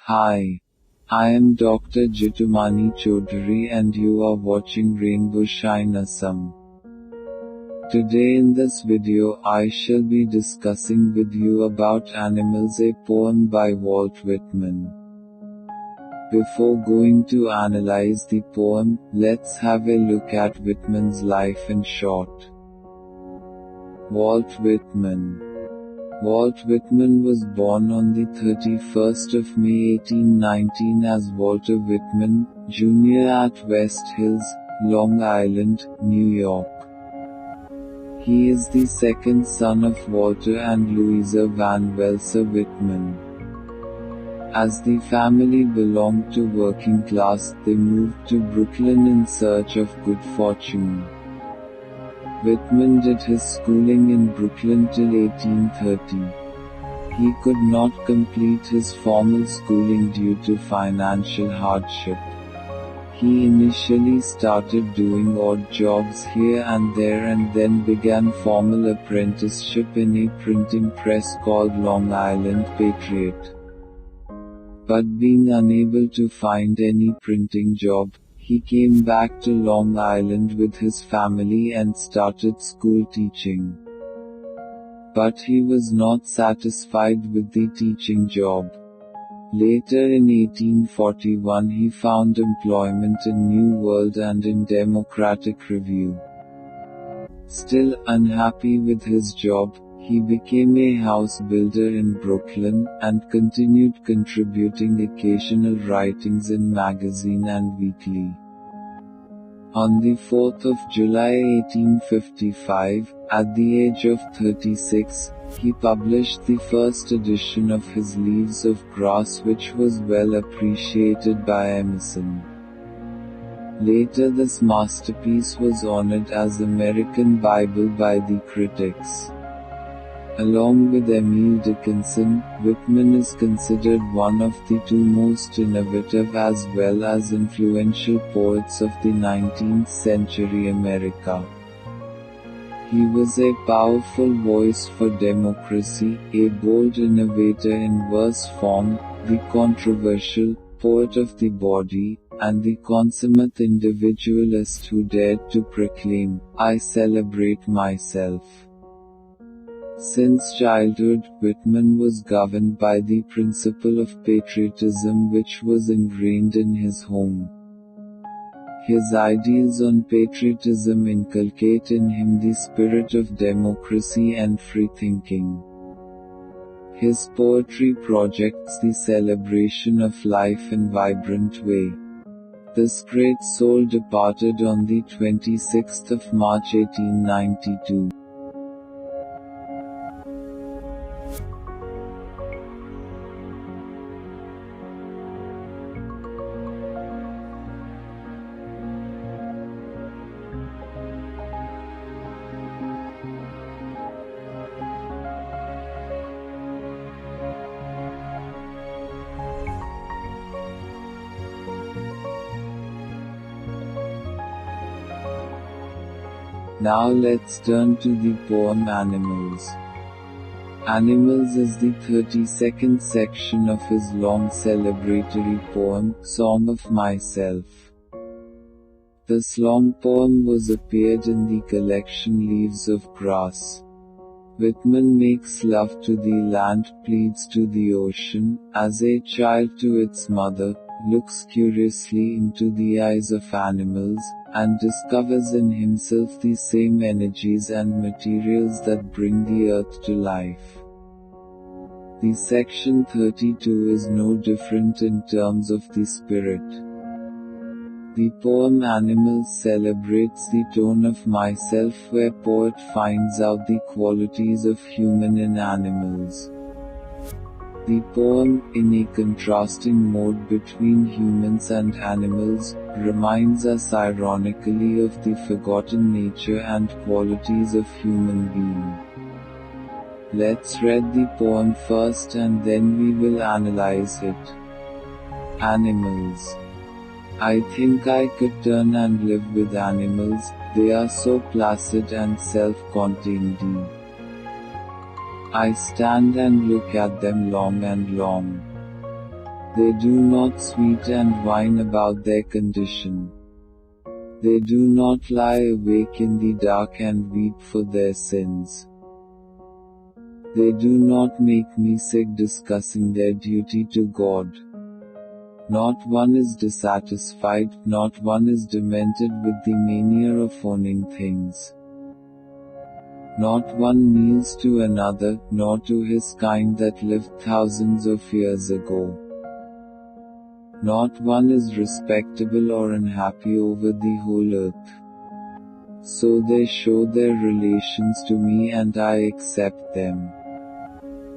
Hi, I am Dr. Jitumani Choudhury and you are watching Rainbow Shine Assam. Today in this video I shall be discussing with you about Animals, a poem by Walt Whitman. Before going to analyze the poem, let's have a look at Whitman's life in short. Walt Whitman. Walt Whitman was born on the 31st of May 1819 as Walter Whitman, Jr. at West Hills, Long Island, New York. He is the second son of Walter and Louisa Van Welser Whitman. As the family belonged to working class, they moved to Brooklyn in search of good fortune. Whitman did his schooling in Brooklyn till 1830. He could not complete his formal schooling due to financial hardship. He initially started doing odd jobs here and there and then began formal apprenticeship in a printing press called Long Island Patriot. But being unable to find any printing job, he came back to Long Island with his family and started school teaching. But he was not satisfied with the teaching job. Later in 1841 he found employment in New World and in Democratic Review. Still unhappy with his job, he became a house builder in Brooklyn, and continued contributing occasional writings in magazine and weekly. On the 4th of July 1855, at the age of 36, he published the first edition of his Leaves of Grass, which was well appreciated by Emerson. Later this masterpiece was honored as American Bible by the critics. Along with Emile Dickinson, Whitman is considered one of the two most innovative as well as influential poets of the 19th century America. He was a powerful voice for democracy, a bold innovator in verse form, the controversial poet of the body, and the consummate individualist who dared to proclaim, "I celebrate myself." Since childhood, Whitman was governed by the principle of patriotism which was ingrained in his home. His ideals on patriotism inculcate in him the spirit of democracy and free thinking. His poetry projects the celebration of life in vibrant way. This great soul departed on the 26th of March 1892. Now let's turn to the poem Animals. Animals is the 32nd section of his long celebratory poem, Song of Myself. This long poem was appeared in the collection Leaves of Grass. Whitman makes love to the land, pleads to the ocean, as a child to its mother, looks curiously into the eyes of animals, and discovers in himself the same energies and materials that bring the earth to life. The section 32 is no different in terms of the spirit. The poem Animals celebrates the tone of myself where poet finds out the qualities of human in animals. The poem, in a contrasting mode between humans and animals, reminds us ironically of the forgotten nature and qualities of human being. Let's read the poem first and then we will analyze it. Animals. I think I could turn and live with animals, they are so placid and self-contained. I stand and look at them long and long. They do not sweet and whine about their condition. They do not lie awake in the dark and weep for their sins. They do not make me sick discussing their duty to God. Not one is dissatisfied, not one is demented with the mania of owning things. Not one kneels to another, nor to his kind that lived thousands of years ago. Not one is respectable or unhappy over the whole earth. So they show their relations to me and I accept them.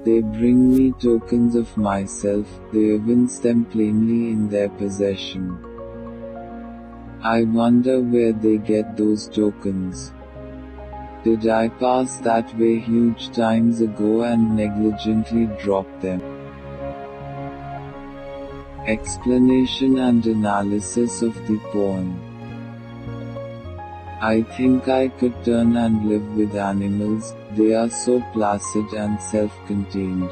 They bring me tokens of myself, they evince them plainly in their possession. I wonder where they get those tokens. Did I pass that way huge times ago and negligently drop them? Explanation and analysis of the poem. I think I could turn and live with animals, they are so placid and self-contained.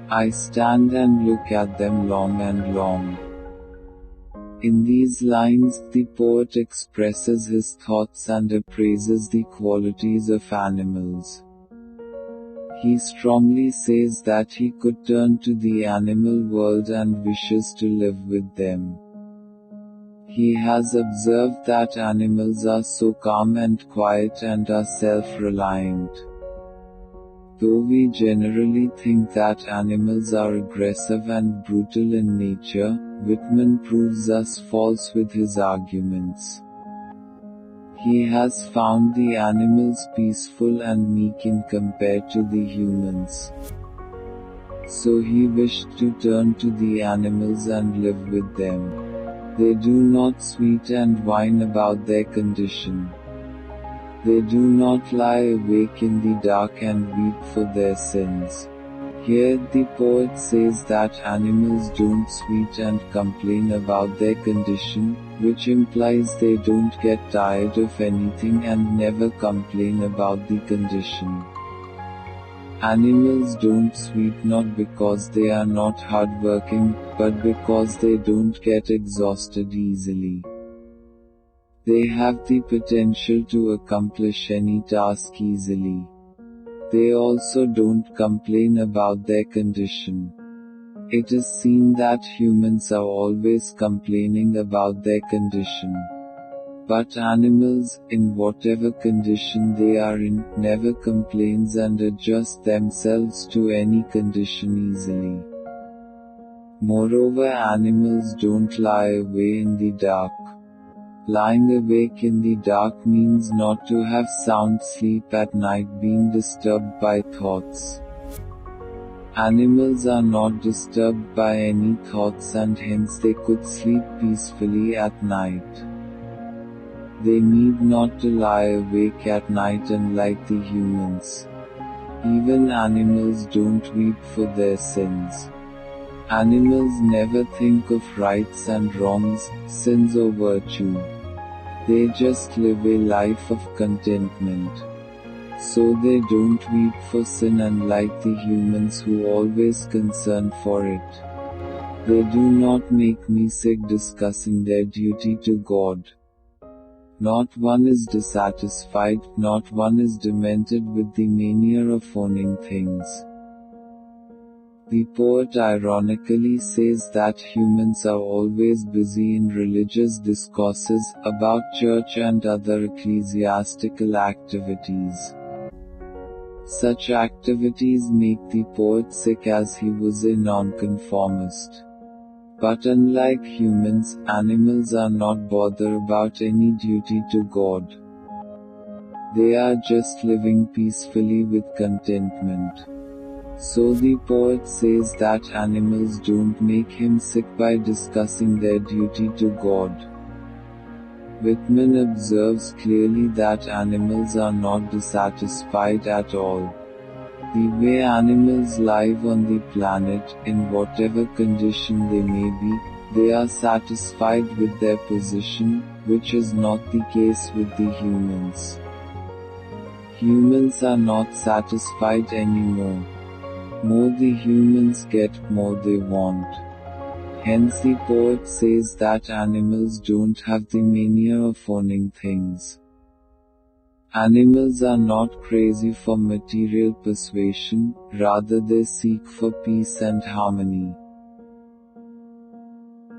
I stand and look at them long and long. In these lines, the poet expresses his thoughts and appraises the qualities of animals. He strongly says that he could turn to the animal world and wishes to live with them. He has observed that animals are so calm and quiet and are self-reliant. Though we generally think that animals are aggressive and brutal in nature, Whitman proves us false with his arguments. He has found the animals peaceful and meek in compared to the humans. So he wished to turn to the animals and live with them. They do not sweet and whine about their condition. They do not lie awake in the dark and weep for their sins. Here the poet says that animals don't sweet and complain about their condition, which implies they don't get tired of anything and never complain about the condition. Animals don't sweet not because they are not hardworking, but because they don't get exhausted easily. They have the potential to accomplish any task easily. They also don't complain about their condition. It is seen that humans are always complaining about their condition. But animals, in whatever condition they are in, never complains and adjust themselves to any condition easily. Moreover, animals don't lie away in the dark. Lying awake in the dark means not to have sound sleep at night being disturbed by thoughts. Animals are not disturbed by any thoughts and hence they could sleep peacefully at night. They need not to lie awake at night unlike the humans. Even animals don't weep for their sins. Animals never think of rights and wrongs, sins or virtue. They just live a life of contentment. So they don't weep for sin unlike the humans who always concern for it. They do not make me sick discussing their duty to God. Not one is dissatisfied, not one is demented with the mania of owning things. The poet ironically says that humans are always busy in religious discourses, about church and other ecclesiastical activities. Such activities make the poet sick as he was a nonconformist. But unlike humans, animals are not bothered about any duty to God. They are just living peacefully with contentment. So the poet says that animals don't make him sick by discussing their duty to God. Whitman observes clearly that animals are not dissatisfied at all. The way animals live on the planet, in whatever condition they may be, they are satisfied with their position, which is not the case with the humans. Humans are not satisfied anymore. More the humans get, more they want. Hence the poet says that animals don't have the mania of owning things. Animals are not crazy for material persuasion, rather they seek for peace and harmony.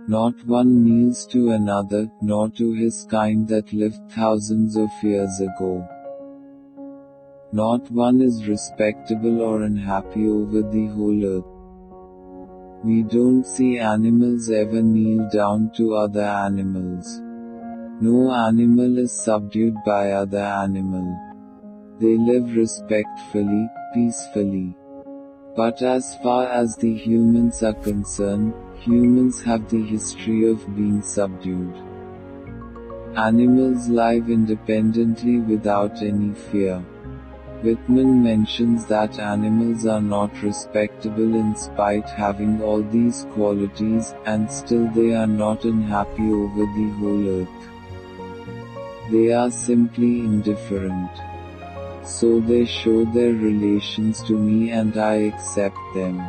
Not one kneels to another, nor to his kind that lived thousands of years ago. Not one is respectable or unhappy over the whole earth. We don't see animals ever kneel down to other animals. No animal is subdued by other animal. They live respectfully, peacefully. But as far as the humans are concerned, humans have the history of being subdued. Animals live independently without any fear. Whitman mentions that animals are not respectable in spite having all these qualities, and still they are not unhappy over the whole earth. They are simply indifferent. So they show their relations to me and I accept them.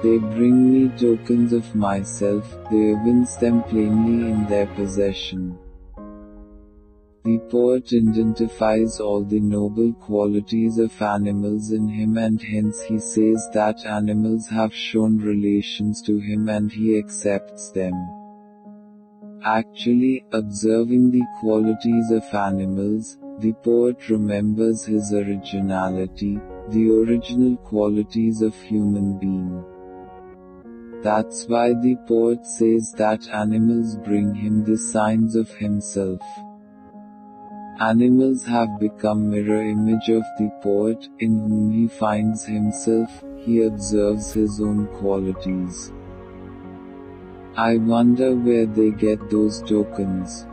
They bring me tokens of myself, they evince them plainly in their possession. The poet identifies all the noble qualities of animals in him, and hence he says that animals have shown relations to him and he accepts them. Actually, observing the qualities of animals, the poet remembers his originality, the original qualities of human being. That's why the poet says that animals bring him the signs of himself. Animals have become mirror image of the poet, in whom he finds himself, he observes his own qualities. I wonder where they get those tokens.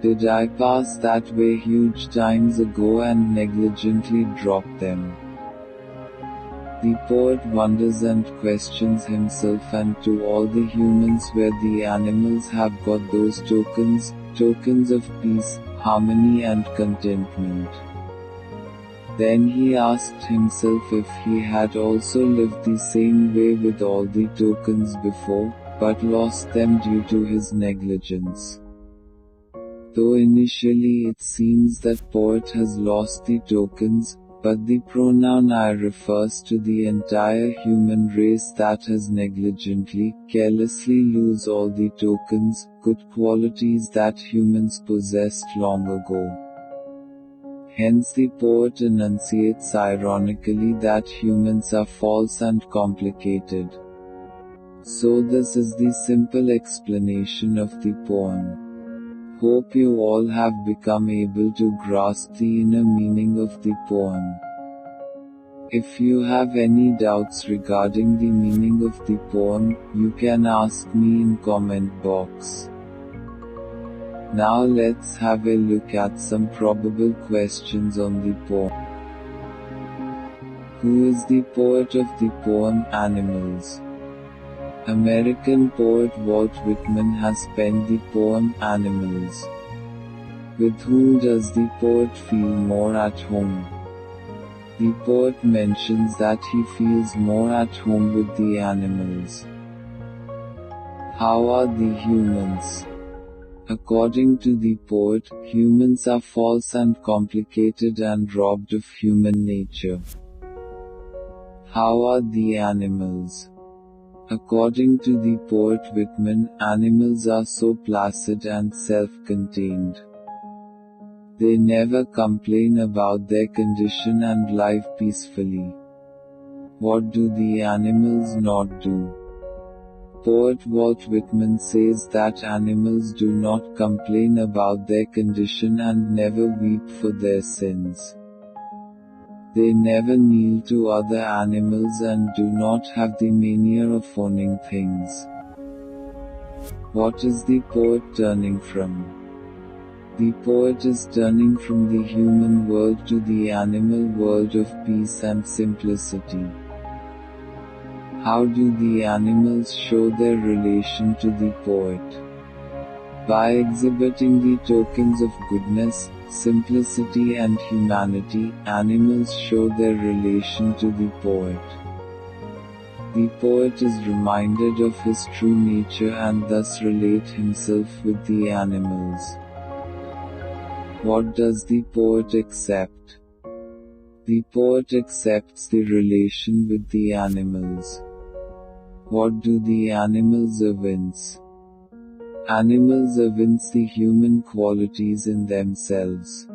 Did I pass that way huge times ago and negligently drop them? The poet wonders and questions himself and to all the humans where the animals have got those tokens, tokens of peace, harmony and contentment. Then he asked himself if he had also lived the same way with all the tokens before, but lost them due to his negligence. Though initially it seems that poet has lost the tokens, but the pronoun I refers to the entire human race that has negligently, carelessly lose all the tokens, good qualities that humans possessed long ago. Hence the poet enunciates ironically that humans are false and complicated. So this is the simple explanation of the poem. Hope you all have become able to grasp the inner meaning of the poem. If you have any doubts regarding the meaning of the poem, you can ask me in comment box. Now let's have a look at some probable questions on the poem. Who is the poet of the poem Animals? American poet Walt Whitman has penned the poem Animals. With whom does the poet feel more at home? The poet mentions that he feels more at home with the animals. How are the humans? According to the poet, humans are false and complicated and robbed of human nature. How are the animals? According to the poet Whitman, animals are so placid and self-contained. They never complain about their condition and live peacefully. What do the animals not do? Poet Walt Whitman says that animals do not complain about their condition and never weep for their sins. They never kneel to other animals and do not have the mania of owning things. What is the poet turning from? The poet is turning from the human world to the animal world of peace and simplicity. How do the animals show their relation to the poet? By exhibiting the tokens of goodness, simplicity and humanity, animals show their relation to the poet. The poet is reminded of his true nature and thus relate himself with the animals. What does the poet accept? The poet accepts the relation with the animals. What do the animals evince? Animals evince the human qualities in themselves.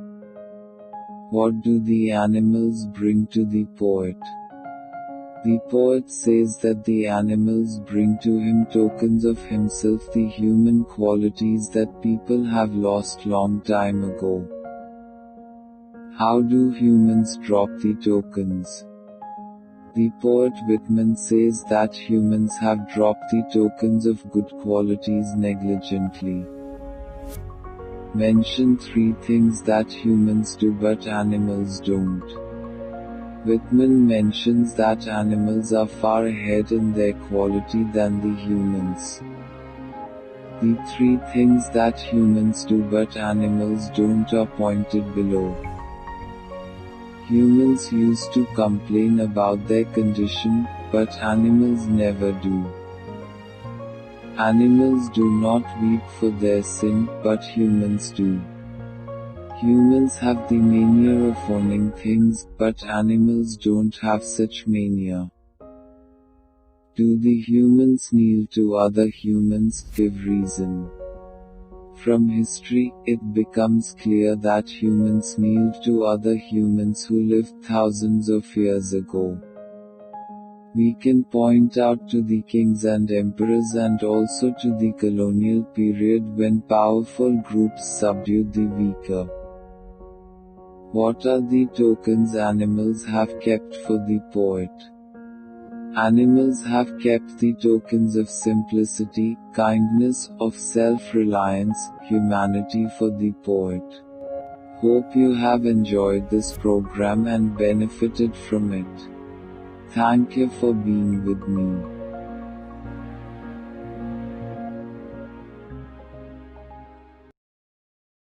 What do the animals bring to the poet? The poet says that the animals bring to him tokens of himself, the human qualities that people have lost long time ago. How do humans drop the tokens? The poet Whitman says that humans have dropped the tokens of good qualities negligently. Mention 3 things that humans do but animals don't. Whitman mentions that animals are far ahead in their quality than the humans. The 3 things that humans do but animals don't are pointed below. Humans used to complain about their condition, but animals never do. Animals do not weep for their sin, but humans do. Humans have the mania of owning things, but animals don't have such mania. Do the humans kneel to other humans? Give reason. From history, it becomes clear that humans kneeled to other humans who lived thousands of years ago. We can point out to the kings and emperors and also to the colonial period when powerful groups subdued the weaker. What are the tokens animals have kept for the poet? Animals have kept the tokens of simplicity, kindness, of self-reliance, humanity for the poet. Hope you have enjoyed this program and benefited from it. Thank you for being with me.